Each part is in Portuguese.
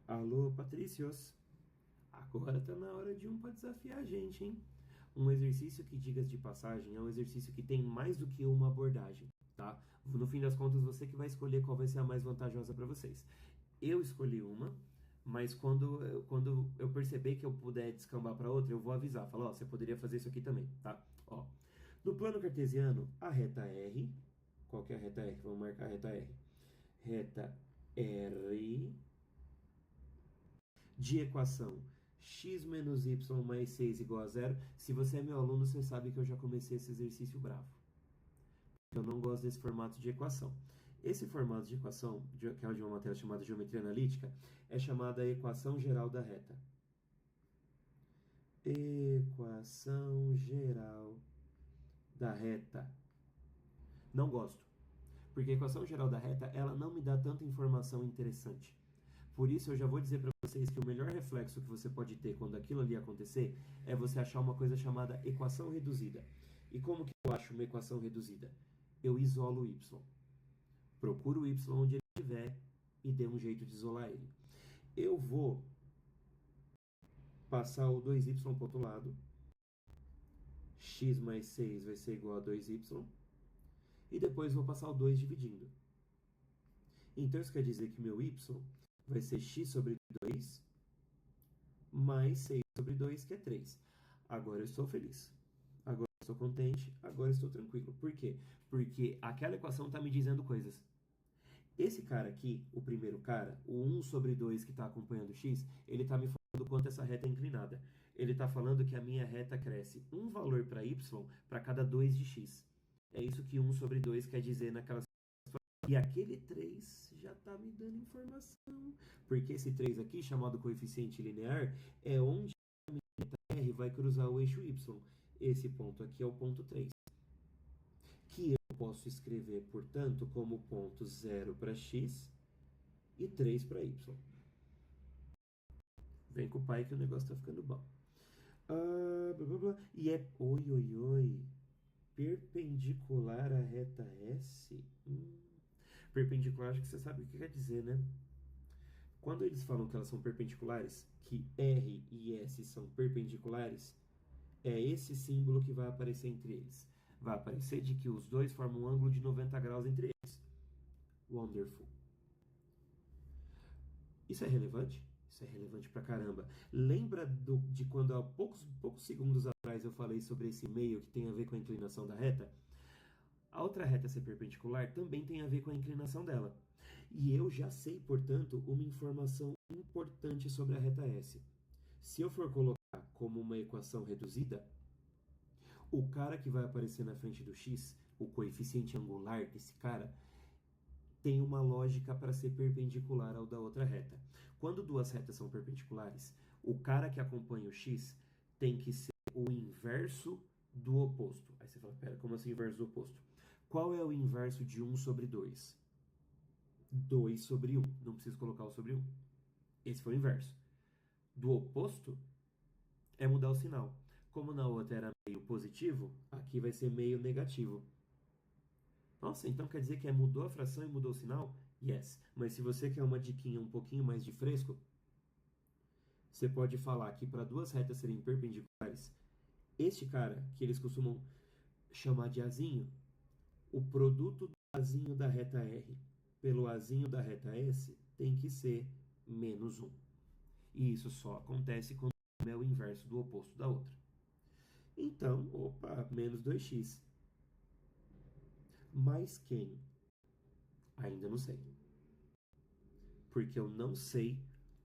Alô, Patrícios. Agora tá na hora de um para desafiar a gente, hein? Um exercício que, diga de passagem, é um exercício que tem mais do que uma abordagem, tá? No fim das contas, você que vai escolher qual vai ser a mais vantajosa para vocês. Eu escolhi uma, mas quando eu perceber que eu puder descambar para outra, eu vou avisar. Falar, ó, você poderia fazer isso aqui também, tá? Ó, no plano cartesiano, a reta R, qual que é a reta R? Vamos marcar a reta R. Reta R de equação x menos y mais 6 igual a zero. Se você é meu aluno, você sabe que eu já comecei esse exercício bravo. Eu não gosto desse formato de equação. Esse formato de equação, que é de uma matéria chamada geometria analítica, é chamada equação geral da reta. Equação geral da reta. Não gosto, porque a equação geral da reta, ela não me dá tanta informação interessante. Por isso, eu já vou dizer para vocês que o melhor reflexo que você pode ter quando aquilo ali acontecer é você achar uma coisa chamada equação reduzida. E como que eu acho uma equação reduzida? Eu isolo o y. Procuro o y onde ele estiver e dê um jeito de isolar ele. Eu vou passar o 2y para o outro lado. X mais 6 vai ser igual a 2y. E depois vou passar o 2 dividindo. Então, isso quer dizer que meu y vai ser x sobre 2 mais 6 sobre 2, que é 3. Agora eu estou feliz. Agora eu estou contente. Agora eu estou tranquilo. Por quê? Porque aquela equação está me dizendo coisas. Esse cara aqui, o primeiro cara, o 1 sobre 2 que está acompanhando x, ele está me falando quanto essa reta é inclinada. Ele está falando que a minha reta cresce um valor para y para cada 2 de x. É isso que 1 sobre 2 quer dizer naquela situação. E aquele 3 já está me dando informação. Porque esse 3 aqui, chamado coeficiente linear, é onde a minha reta R vai cruzar o eixo y. Esse ponto aqui é o ponto 3. Que eu posso escrever, portanto, como ponto 0 para x e 3 para y. Vem com o pai que o negócio está ficando bom. Blá, blá, blá. E é, oi, perpendicular à reta S? Perpendicular, acho que você sabe o que quer dizer, né? Quando eles falam que elas são perpendiculares, que R e S são perpendiculares, é esse símbolo que vai aparecer entre eles. Vai aparecer de que os dois formam um ângulo de 90 graus entre eles. Wonderful. Isso é relevante? Isso é relevante pra caramba. Lembra de quando há poucos segundos atrás eu falei sobre esse meio que tem a ver com a inclinação da reta? A outra reta ser perpendicular também tem a ver com a inclinação dela. E eu já sei, portanto, uma informação importante sobre a reta S. Se eu for colocar como uma equação reduzida, o cara que vai aparecer na frente do x, o coeficiente angular desse cara, tem uma lógica para ser perpendicular ao da outra reta. Quando duas retas são perpendiculares, o cara que acompanha o x tem que ser o inverso do oposto. Aí você fala, pera, como assim inverso do oposto? Qual é o inverso de 1 sobre 2? 2 sobre 1. Não preciso colocar o sobre 1. Esse foi o inverso. Do oposto é mudar o sinal. Como na outra era meio positivo, aqui vai ser meio negativo. Nossa, então quer dizer que mudou a fração e mudou o sinal? Yes. Mas se você quer uma diquinha um pouquinho mais de fresco, você pode falar que para duas retas serem perpendiculares, este cara, que eles costumam chamar de azinho, o produto do azinho da reta R pelo azinho da reta S tem que ser menos 1. E isso só acontece quando é o inverso do oposto da outra. Então, opa, menos 2x. Mais quem? Ainda não sei. Porque eu não sei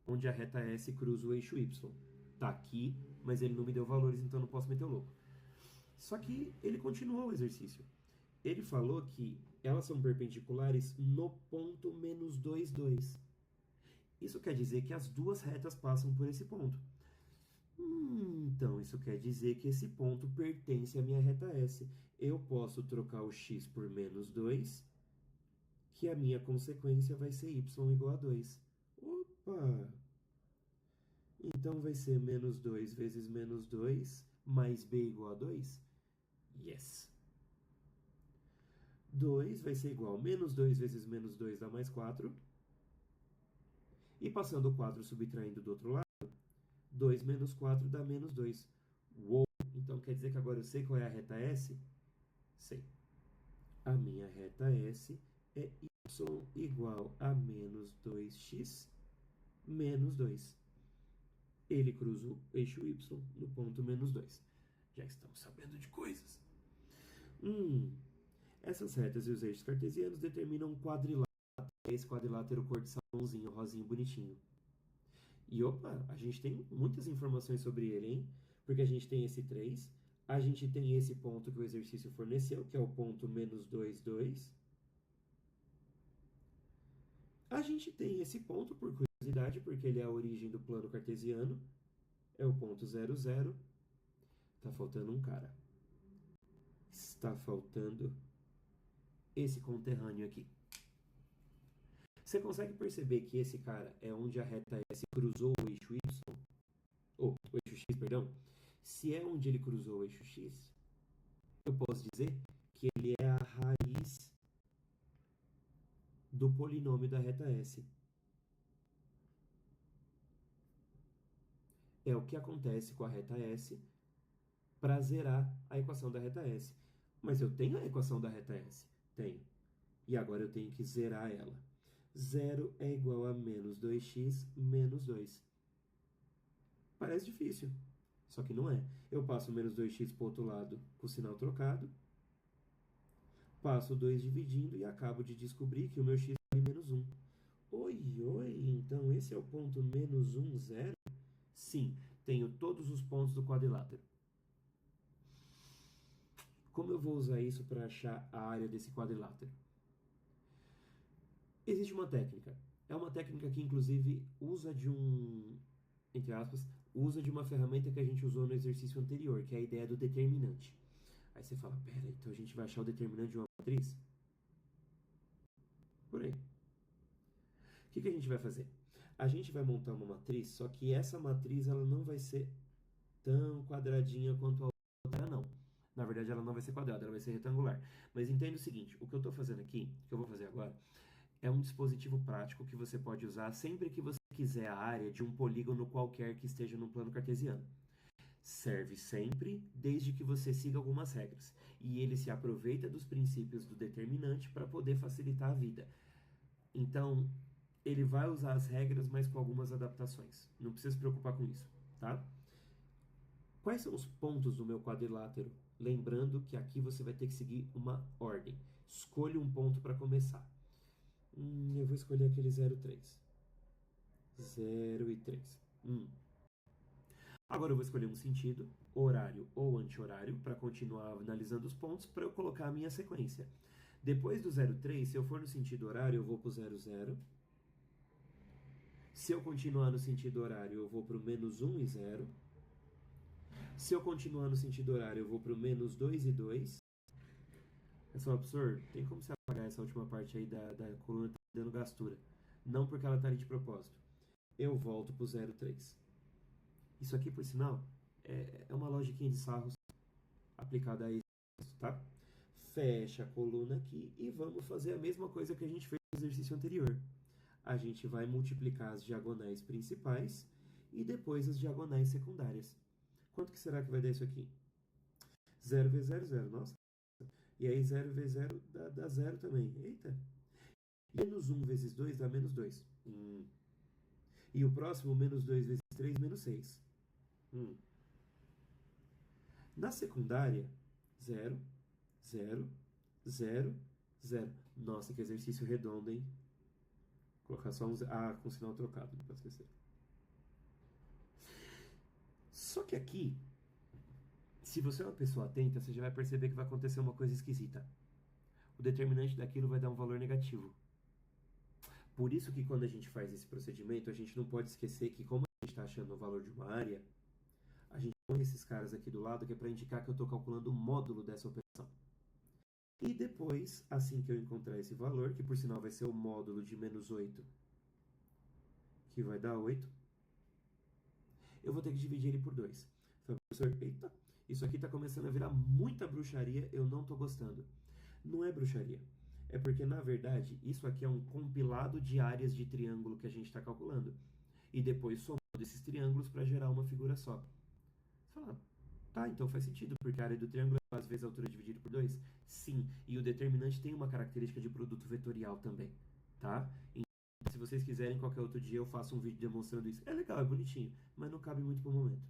onde a reta S cruza o eixo Y. Tá aqui, mas ele não me deu valores, então eu não posso meter o louco. Só que ele continuou o exercício. Ele falou que elas são perpendiculares no ponto menos 2, 2. Isso quer dizer que as duas retas passam por esse ponto. Então, isso quer dizer que esse ponto pertence à minha reta S. Eu posso trocar o x por menos 2, que a minha consequência vai ser y igual a 2. Opa! Então, vai ser menos 2 vezes menos 2 mais b igual a 2? Yes! 2 vai ser igual a menos 2 vezes menos 2 dá mais 4. E passando o 4 subtraindo do outro lado, 2 menos 4 dá menos 2. Uou! Então quer dizer que agora eu sei qual é a reta S? Sei. A minha reta S é y igual a menos 2x menos 2. Ele cruza o eixo y no ponto menos 2. Já estamos sabendo de coisas. Essas retas e os eixos cartesianos determinam um quadrilátero. Esse quadrilátero cor de salmãozinho, rosinho, bonitinho. E opa, a gente tem muitas informações sobre ele, hein? Porque a gente tem esse 3, a gente tem esse ponto que o exercício forneceu, que é o ponto menos 2, 2. A gente tem esse ponto, por curiosidade, porque ele é a origem do plano cartesiano, é o ponto 0, 0. Tá faltando um cara. Está faltando esse conterrâneo aqui. Você consegue perceber que esse cara é onde a reta S cruzou o eixo Y? Ou o eixo X, perdão. Se é onde ele cruzou o eixo X, eu posso dizer que ele é a raiz do polinômio da reta S. É o que acontece com a reta S para zerar a equação da reta S. Mas eu tenho a equação da reta S? Tenho. E agora eu tenho que zerar ela. 0 é igual a menos 2x menos 2. Parece difícil, só que não é. Eu passo menos 2x para o outro lado com o sinal trocado, passo 2 dividindo e acabo de descobrir que o meu x vale menos 1. Oi, então esse é o ponto menos 1, 0? Sim, tenho todos os pontos do quadrilátero. Como eu vou usar isso para achar a área desse quadrilátero? Existe uma técnica. É uma técnica que, inclusive, usa de entre aspas, usa de uma ferramenta que a gente usou no exercício anterior, que é a ideia do determinante. Aí você fala, pera, então a gente vai achar o determinante de uma matriz? Por aí. O que a gente vai fazer? A gente vai montar uma matriz, só que essa matriz ela não vai ser tão quadradinha quanto a outra, não. Na verdade, ela não vai ser quadrada, ela vai ser retangular. Mas entenda o seguinte, o que eu estou fazendo aqui, o que eu vou fazer agora, é um dispositivo prático que você pode usar sempre que você quiser a área de um polígono qualquer que esteja no plano cartesiano. Serve sempre, desde que você siga algumas regras. E ele se aproveita dos princípios do determinante para poder facilitar a vida. Então, ele vai usar as regras, mas com algumas adaptações. Não precisa se preocupar com isso, tá? Quais são os pontos do meu quadrilátero? Lembrando que aqui você vai ter que seguir uma ordem. Escolha um ponto para começar. Eu vou escolher aquele 0,3. 0 e 3. Agora eu vou escolher um sentido, horário ou anti-horário, para continuar analisando os pontos, para eu colocar a minha sequência. Depois do 0,3, se eu for no sentido horário, eu vou para o 0,0. Se eu continuar no sentido horário, eu vou para o menos 1 e 0. Se eu continuar no sentido horário, eu vou para o menos 2 e 2. É só, professor, tem como você apagar essa última parte aí da coluna que tá dando gastura? Não porque ela está ali de propósito. Eu volto para o 0,3. Isso aqui, por sinal, é uma logiquinha de sarros aplicada a isso, tá? Fecha a coluna aqui e vamos fazer a mesma coisa que a gente fez no exercício anterior. A gente vai multiplicar as diagonais principais e depois as diagonais secundárias. Quanto que será que vai dar isso aqui? 0 vezes 0, 0. Nossa. E aí 0 vezes 0 dá 0 também. Eita. Menos 1 vezes 2 dá menos 2. E o próximo, menos 2 vezes 3, menos 6. Na secundária, 0, 0, 0, 0. Nossa, que exercício redondo, hein? Vou colocar só um com sinal trocado, não pode esquecer. Só que aqui, se você é uma pessoa atenta, você já vai perceber que vai acontecer uma coisa esquisita. O determinante daquilo vai dar um valor negativo. Por isso que quando a gente faz esse procedimento, a gente não pode esquecer que como a gente está achando o valor de uma área, a gente põe esses caras aqui do lado que é para indicar que eu estou calculando o módulo dessa operação. E depois, assim que eu encontrar esse valor, que por sinal vai ser o módulo de menos 8, que vai dar 8, eu vou ter que dividir ele por 2. Falei, professor, eita, isso aqui está começando a virar muita bruxaria, eu não estou gostando. Não é bruxaria. É porque, na verdade, isso aqui é um compilado de áreas de triângulo que a gente está calculando. E depois somando esses triângulos para gerar uma figura só. Você fala, tá, então faz sentido, porque a área do triângulo é às vezes a altura dividida por 2. Sim, e o determinante tem uma característica de produto vetorial também, tá? Então, se vocês quiserem, qualquer outro dia eu faço um vídeo demonstrando isso. É legal, é bonitinho, mas não cabe muito pro momento.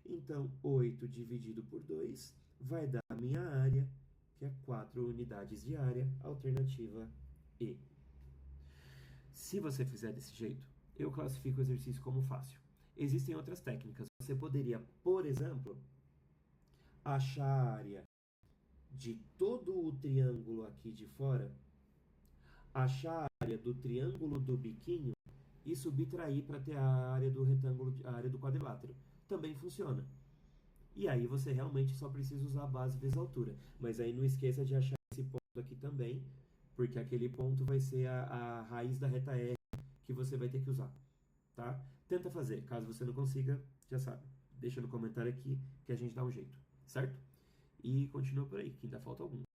Então, 8 dividido por 2 vai dar a minha área, que é 4 unidades de área, alternativa E. Se você fizer desse jeito, eu classifico o exercício como fácil. Existem outras técnicas. Você poderia, por exemplo, achar a área de todo o triângulo aqui de fora, achar a área do triângulo do biquinho e subtrair para ter a área do retângulo, a área do quadrilátero. Também funciona. E aí você realmente só precisa usar a base vezes a altura. Mas aí não esqueça de achar esse ponto aqui também, porque aquele ponto vai ser a raiz da reta R que você vai ter que usar, tá? Tenta fazer. Caso você não consiga, já sabe. Deixa no comentário aqui que a gente dá um jeito, certo? E continua por aí, que ainda falta algum.